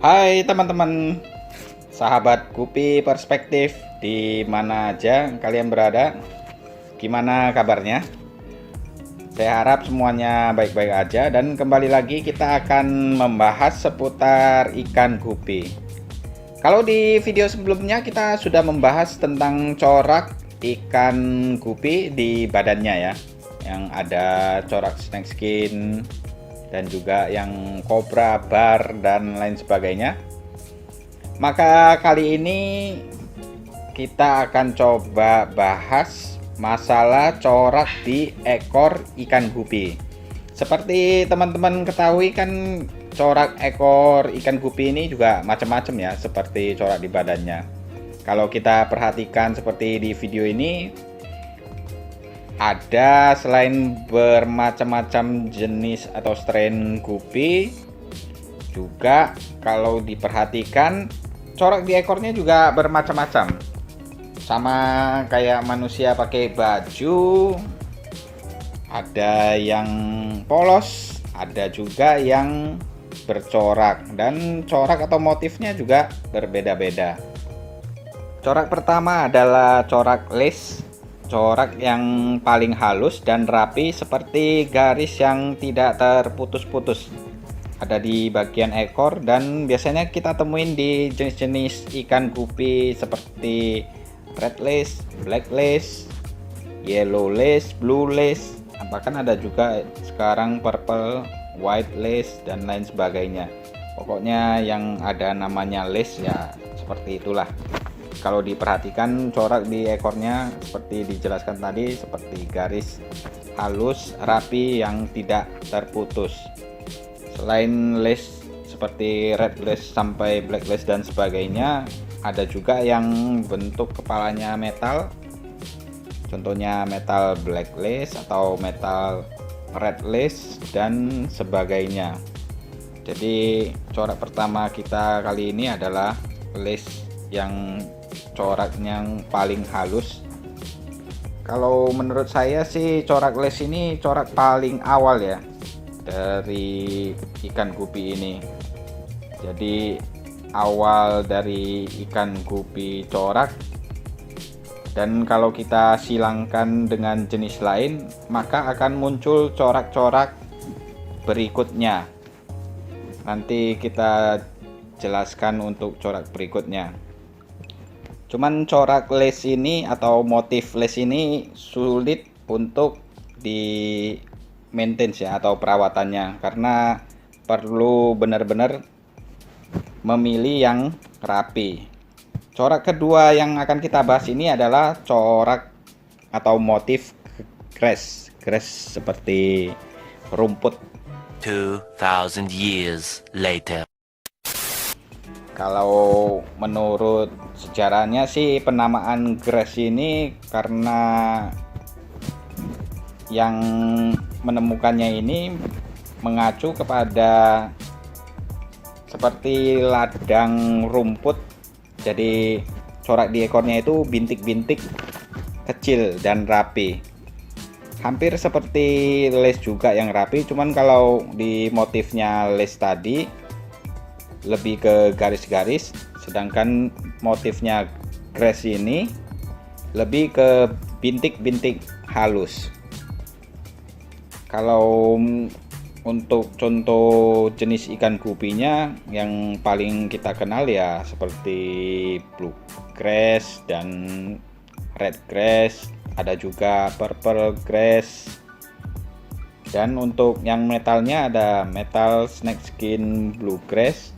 Hai teman-teman, sahabat Gupi Perspektif, di mana aja kalian berada, gimana kabarnya? Saya harap semuanya baik-baik aja dan kembali lagi kita akan membahas seputar ikan gupi. Kalau di video sebelumnya kita sudah membahas tentang corak ikan gupi di badannya ya, yang ada corak snake skin dan juga yang kobra, bar, dan lain sebagainya. Maka kali ini kita akan coba bahas masalah corak di ekor ikan gupi. Seperti teman-teman ketahui kan, corak ekor ikan gupi ini juga macam-macam ya, seperti corak di badannya. Kalau kita perhatikan seperti di video ini, ada selain bermacam-macam jenis atau strain gupi, juga kalau diperhatikan corak di ekornya juga bermacam-macam. Sama kayak manusia pakai baju, ada yang polos, ada juga yang bercorak, dan corak atau motifnya juga berbeda-beda. Corak pertama adalah corak lace. Corak yang paling halus dan rapi seperti garis yang tidak terputus-putus. Ada di bagian ekor dan biasanya kita temuin di jenis-jenis ikan gupi seperti red lace, black lace, yellow lace, blue lace. Bahkan ada juga sekarang purple, white lace dan lain sebagainya. Pokoknya yang ada namanya lace ya seperti itulah. Kalau diperhatikan corak di ekornya seperti dijelaskan tadi, seperti garis halus, rapi yang tidak terputus. Selain lace seperti red lace sampai black lace dan sebagainya, ada juga yang bentuk kepalanya metal. Contohnya metal black lace atau metal red lace dan sebagainya. Jadi corak pertama kita kali ini adalah lace yang coraknya yang paling halus. Kalau menurut saya sih corak lace ini corak paling awal ya dari ikan gupi ini. Jadi awal dari ikan gupi corak, dan kalau kita silangkan dengan jenis lain maka akan muncul corak-corak berikutnya. Nanti kita jelaskan untuk corak berikutnya. Cuman corak lace ini atau motif lace ini sulit untuk di maintain ya, atau perawatannya, karena perlu benar-benar memilih yang rapi. Corak kedua yang akan kita bahas ini adalah corak atau motif grass seperti rumput. 2000 years later. Kalau menurut sejarahnya sih penamaan grass ini karena yang menemukannya ini mengacu kepada seperti ladang rumput. Jadi corak di ekornya itu bintik-bintik kecil dan rapi. Hampir seperti lace juga yang rapi, cuman kalau di motifnya lace tadi lebih ke garis-garis, sedangkan motifnya grass ini lebih ke bintik-bintik halus. Kalau untuk contoh jenis ikan gupinya yang paling kita kenal ya seperti blue grass dan red grass, ada juga purple grass, dan untuk yang metalnya ada metal snake skin blue grass.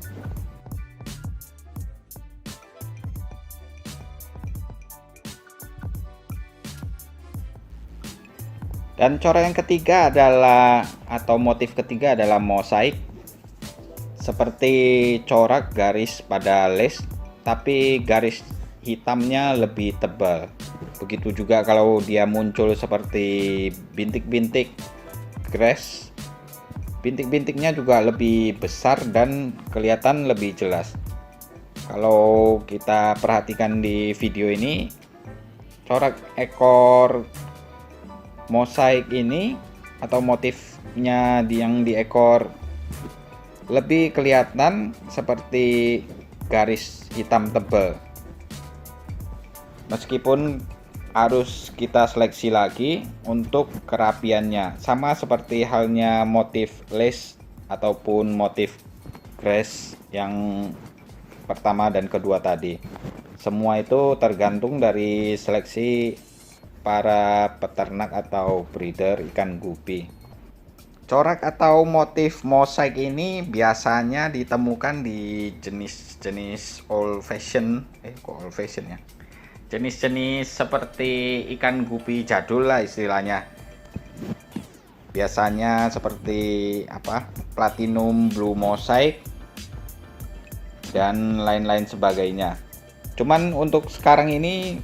Dan corak yang ketiga adalah, atau motif ketiga adalah mosaik. Seperti corak garis pada lace, tapi garis hitamnya lebih tebal. Begitu juga kalau dia muncul seperti bintik-bintik grass, bintik-bintiknya juga lebih besar dan kelihatan lebih jelas. Kalau kita perhatikan di video ini, corak ekor mosaik ini atau motifnya yang di ekor lebih kelihatan seperti garis hitam tebal. Meskipun harus kita seleksi lagi untuk kerapiannya, sama seperti halnya motif lace ataupun motif grass yang pertama dan kedua tadi. Semua itu tergantung dari seleksi para peternak atau breeder ikan gupi. Corak atau motif mosaik ini biasanya ditemukan di jenis-jenis old fashion, old fashion ya. Jenis-jenis seperti ikan gupi jadul lah istilahnya. Biasanya seperti platinum blue mosaic dan lain-lain sebagainya. Cuman untuk sekarang ini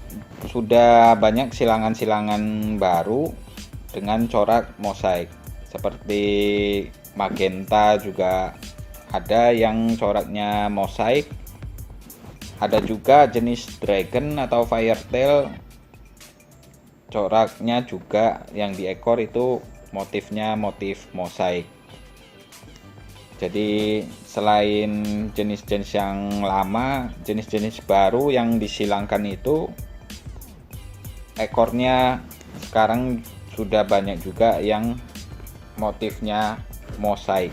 sudah banyak silangan-silangan baru dengan corak mosaik. Seperti magenta juga ada yang coraknya mosaik. Ada juga jenis dragon atau firetail, coraknya juga yang di ekor itu motifnya motif mosaik. Jadi selain jenis-jenis yang lama, jenis-jenis baru yang disilangkan itu ekornya sekarang sudah banyak juga yang motifnya mosaik.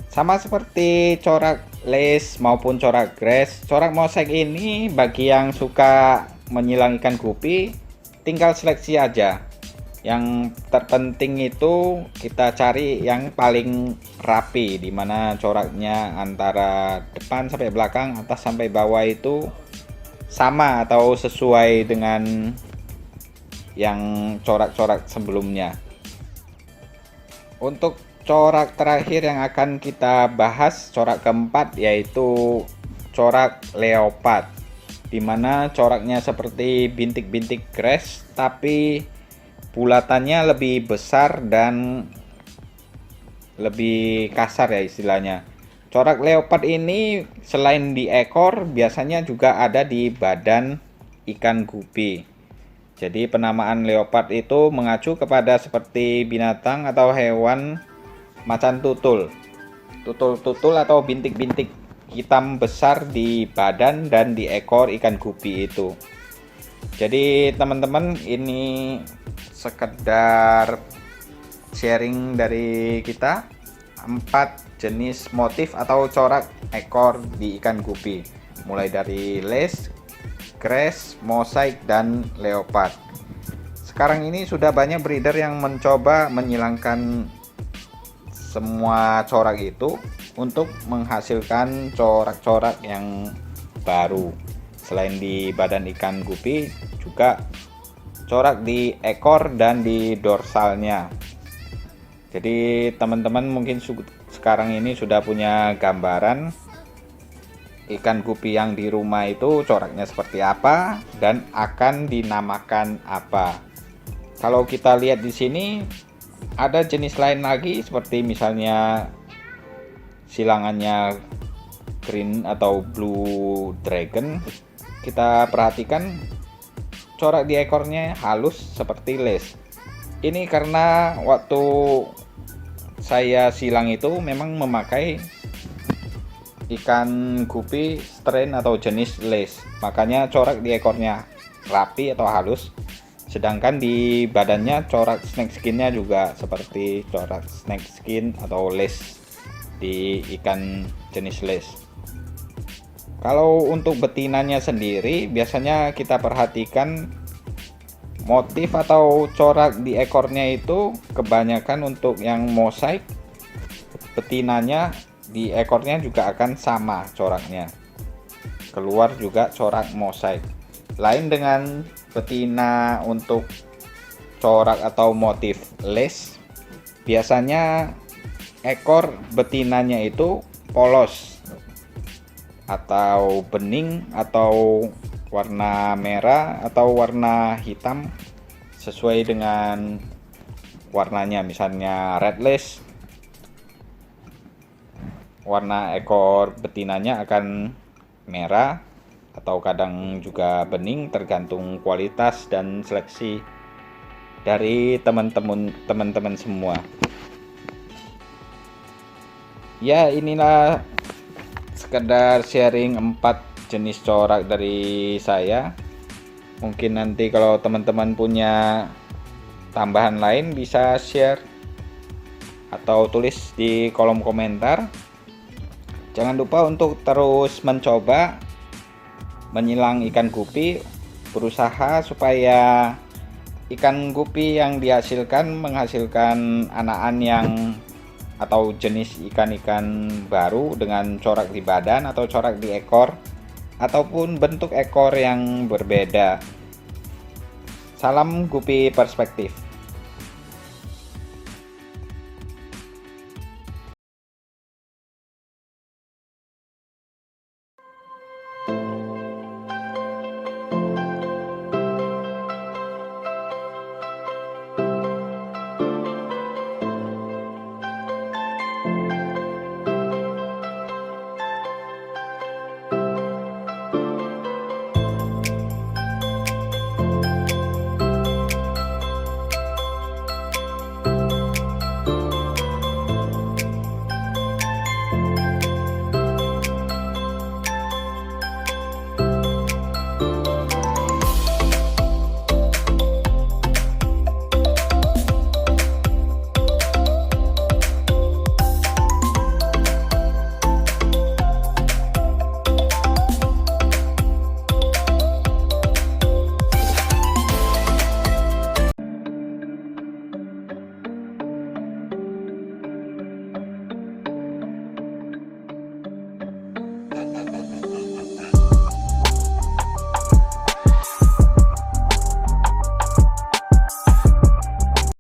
Sama seperti corak lace maupun corak grass, corak mosaik ini bagi yang suka menyilang ikan gupi tinggal seleksi aja. Yang terpenting itu kita cari yang paling rapi, dimana coraknya antara depan sampai belakang, atas sampai bawah itu sama atau sesuai dengan yang corak-corak sebelumnya. Untuk corak terakhir yang akan kita bahas, corak keempat, yaitu corak leopard, dimana coraknya seperti bintik-bintik grass tapi bulatannya lebih besar dan lebih kasar ya istilahnya. Corak leopard ini selain di ekor biasanya juga ada di badan ikan gupi. Jadi penamaan leopard itu mengacu kepada seperti binatang atau hewan macan tutul. Tutul-tutul atau bintik-bintik hitam besar di badan dan di ekor ikan gupi itu. Jadi teman-teman, ini sekedar sharing dari kita 4 jenis motif atau corak ekor di ikan gupi, mulai dari lace, grass, mosaik, dan leopard. Sekarang ini sudah banyak breeder yang mencoba menyilangkan semua corak itu untuk menghasilkan corak-corak yang baru. Selain di badan ikan gupi, juga corak di ekor dan di dorsalnya. Jadi teman-teman mungkin sekarang ini sudah punya gambaran ikan gupi yang di rumah itu coraknya seperti apa dan akan dinamakan apa. Kalau kita lihat di sini ada jenis lain lagi, seperti misalnya silangannya green atau blue dragon. Kita perhatikan corak di ekornya halus seperti lace. Ini karena waktu saya silang itu memang memakai ikan gupi strain atau jenis lace, makanya corak di ekornya rapi atau halus, sedangkan di badannya corak snake skinnya juga seperti corak snake skin atau lace di ikan jenis lace. Kalau untuk betinanya sendiri, biasanya kita perhatikan motif atau corak di ekornya itu kebanyakan untuk yang mosaik, betinanya di ekornya juga akan sama coraknya, keluar juga corak mosaik. Lain dengan betina untuk corak atau motif lace, biasanya ekor betinanya itu polos atau bening atau warna merah atau warna hitam sesuai dengan warnanya. Misalnya red lace, warna ekor betinanya akan merah atau kadang juga bening, tergantung kualitas dan seleksi dari teman-teman semua. Ya, inilah sekedar sharing 4 jenis corak dari saya. Mungkin nanti kalau teman-teman punya tambahan lain bisa share atau tulis di kolom komentar. Jangan lupa untuk terus mencoba menyilang ikan gupi, berusaha supaya ikan gupi yang dihasilkan menghasilkan anakan yang atau jenis ikan-ikan baru dengan corak di badan atau corak di ekor ataupun bentuk ekor yang berbeda. Salam gupi perspektif.